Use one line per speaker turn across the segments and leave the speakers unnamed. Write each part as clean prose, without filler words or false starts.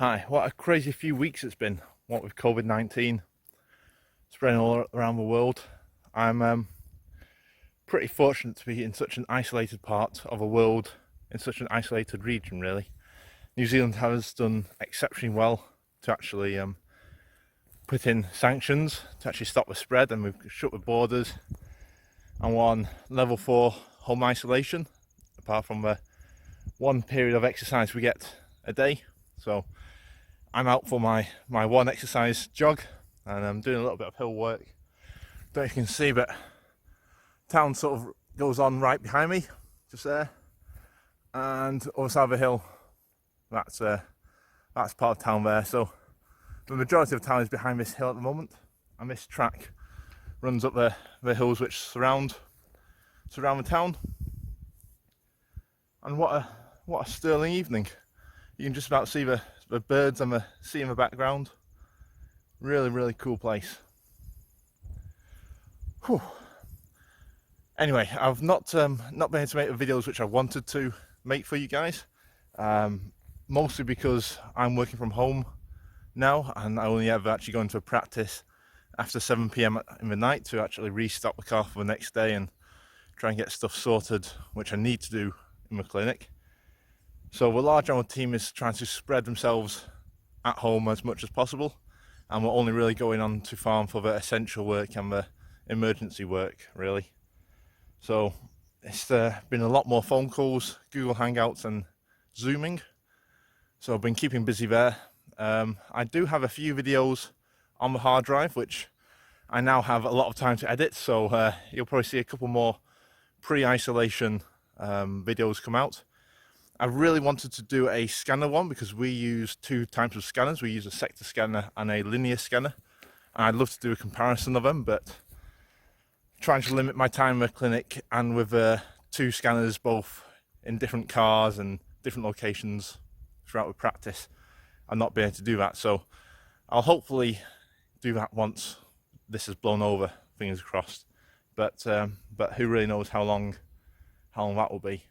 Hi, what a crazy few weeks it's been, what with COVID-19 spreading all around the world. I'm pretty fortunate to be in such an isolated part of the world, in such an isolated region really. New Zealand has done exceptionally well to actually put in sanctions to actually stop the spread, and we've shut the borders and we're on level 4 home isolation, apart from the one period of exercise we get a day. So I'm out for my one exercise jog, and I'm doing a little bit of hill work. Don't know if you can see, but town sort of goes on right behind me, just there, and other side of the hill, that's part of town there. So the majority of town is behind this hill at the moment, and this track runs up the hills which surround the town. And what a sterling evening. You can just about see the birds and the sea in the background. Really cool place. Whew. Anyway, I've not been able to make the videos which I wanted to make for you guys, mostly because I'm working from home now, and I only ever actually go into a practice after 7 p.m. in the night to actually restock the car for the next day and try and get stuff sorted which I need to do in the clinic. So the large our team is trying to spread themselves at home as much as possible, and we're only really going on to farm for the essential work and the emergency work really. So it's been a lot more phone calls, Google Hangouts and Zooming, so I've been keeping busy there. I do have a few videos on the hard drive which I now have a lot of time to edit, so you'll probably see a couple more pre-isolation videos come out. I really wanted to do a scanner one because we use two types of scanners. We use a sector scanner and a linear scanner, and I'd love to do a comparison of them, but trying to limit my time in the clinic and with two scanners both in different cars and different locations throughout the practice, I'm not being able to do that. So I'll hopefully do that once this is blown over, fingers crossed, but who really knows how long that will be.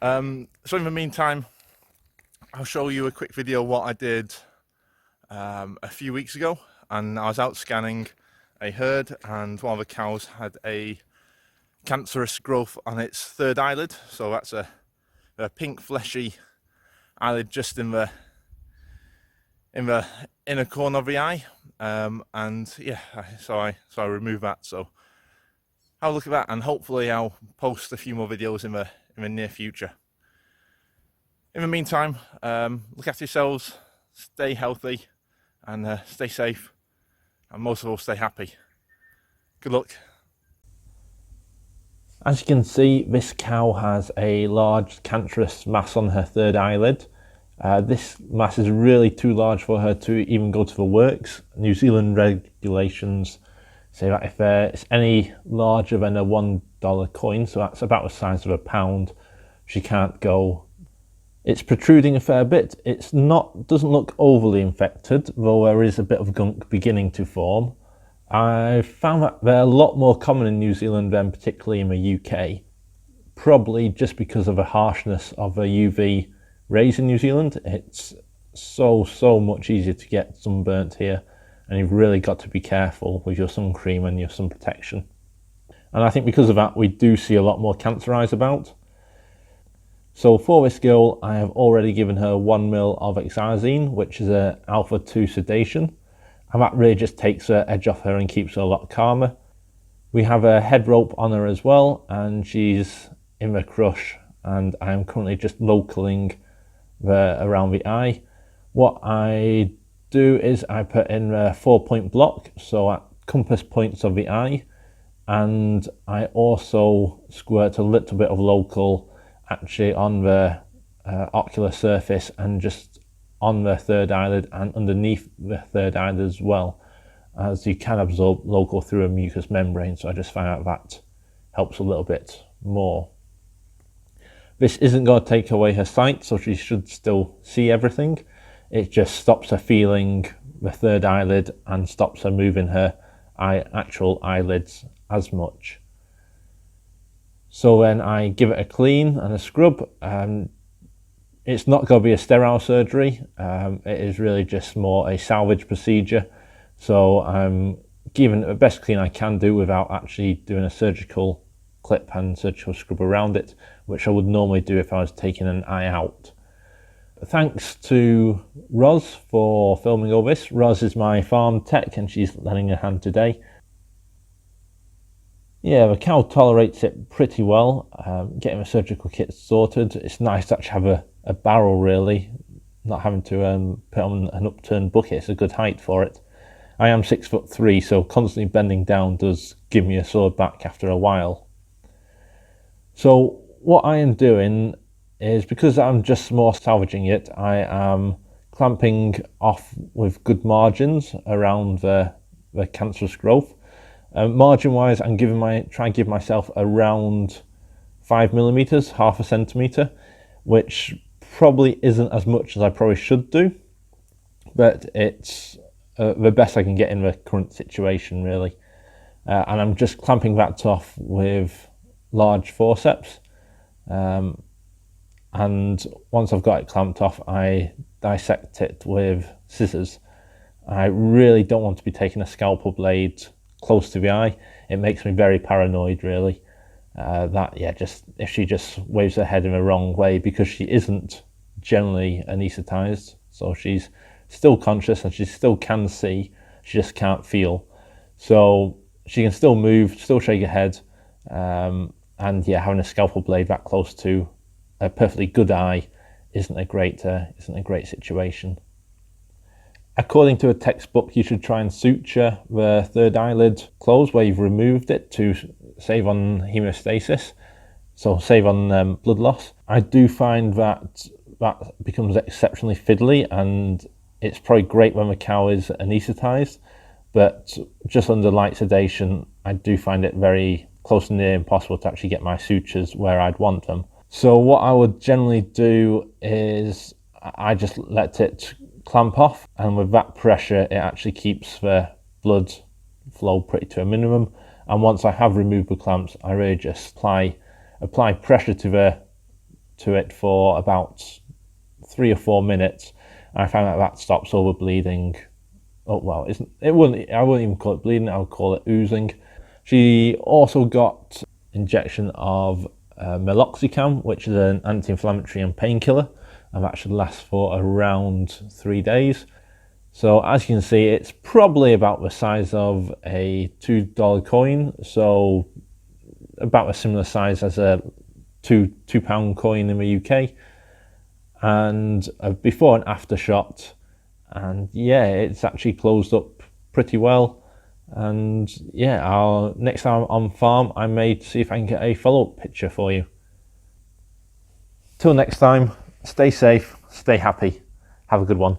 So in the meantime, I'll show you a quick video of what I did a few weeks ago. And I was out scanning a herd, and one of the cows had a cancerous growth on its third eyelid. So that's a pink fleshy eyelid just in the inner corner of the eye, and yeah, so I removed that. So have a look at that, and hopefully I'll post a few more videos in the near future. In the meantime, look after yourselves, stay healthy, and stay safe, and most of all, stay happy. Good luck.
As you can see, this cow has a large cancerous mass on her third eyelid. This mass is really too large for her to even go to the works. New Zealand regulations say that if it's any larger than a $1 coin, so that's about the size of a pound, she can't go. It's protruding a fair bit. Doesn't look overly infected, though there is a bit of gunk beginning to form. I found that they're a lot more common in New Zealand than particularly in the UK, probably just because of the harshness of the UV rays in New Zealand. It's so much easier to get sunburnt here, and you've really got to be careful with your sun cream and your sun protection. And I think because of that, we do see a lot more cancer eyes about. So for this girl, I have already given her 1 ml of Exazine, which is a alpha-2 sedation, and that really just takes the edge off her and keeps her a lot calmer. We have a head rope on her as well, and she's in the crush, and I am currently just localing around the eye. What I do is I put in a 4-point block, so at compass points of the eye, and I also squirt a little bit of local actually on the ocular surface and just on the third eyelid and underneath the third eyelid as well, as you can absorb local through a mucous membrane. So I just find out that helps a little bit more. This isn't going to take away her sight, so she should still see everything. It just stops her feeling the third eyelid and stops her moving her actual eyelids as much. So then I give it a clean and a scrub, It's not going to be a sterile surgery. It is really just more a salvage procedure. So I'm giving it the best clean I can do without actually doing a surgical clip and surgical scrub around it, which I would normally do if I was taking an eye out. Thanks to Roz for filming all this. Roz is my farm tech and she's lending a hand today. Yeah, the cow tolerates it pretty well. Getting the surgical kit sorted, it's nice to actually have a barrel really, not having to put on an upturned bucket. It's a good height for it. I am 6'3", so constantly bending down does give me a sore back after a while. So what I am doing is, because I'm just more salvaging it, I am clamping off with good margins around the cancerous growth. Margin wise, I'm trying to give myself around 5mm, half a centimetre, which probably isn't as much as I probably should do, but it's the best I can get in the current situation really. And I'm just clamping that off with large forceps, and once I've got it clamped off, I dissect it with scissors. I really don't want to be taking a scalpel blade close to the eye. It makes me very paranoid really. Just if she just waves her head in the wrong way, because she isn't generally anaesthetized, so she's still conscious and she still can see, she just can't feel. So she can still move, still shake her head, and yeah, having a scalpel blade that close to a perfectly good eye isn't a great situation. According to a textbook, you should try and suture the third eyelid closed where you've removed it to save on hemostasis, so save on blood loss. I do find that becomes exceptionally fiddly, and it's probably great when the cow is anaesthetized, but just under light sedation, I do find it very close to near impossible to actually get my sutures where I'd want them. So what I would generally do is I just let it clamp off, and with that pressure it actually keeps the blood flow pretty to a minimum. And once I have removed the clamps, I really just apply pressure to it for about 3 or 4 minutes. And I found that stops all the bleeding. Oh well, I wouldn't even call it bleeding, I would call it oozing. She also got injection of meloxicam, which is an anti-inflammatory and painkiller, and that should last for around 3 days. So as you can see, it's probably about the size of a $2 coin, so about a similar size as a £2 coin in the UK, and a before and after shot, and yeah, it's actually closed up pretty well. And yeah, next time I'm on farm, I may see if I can get a follow-up picture for you. Till next time, stay safe, stay happy, have a good one.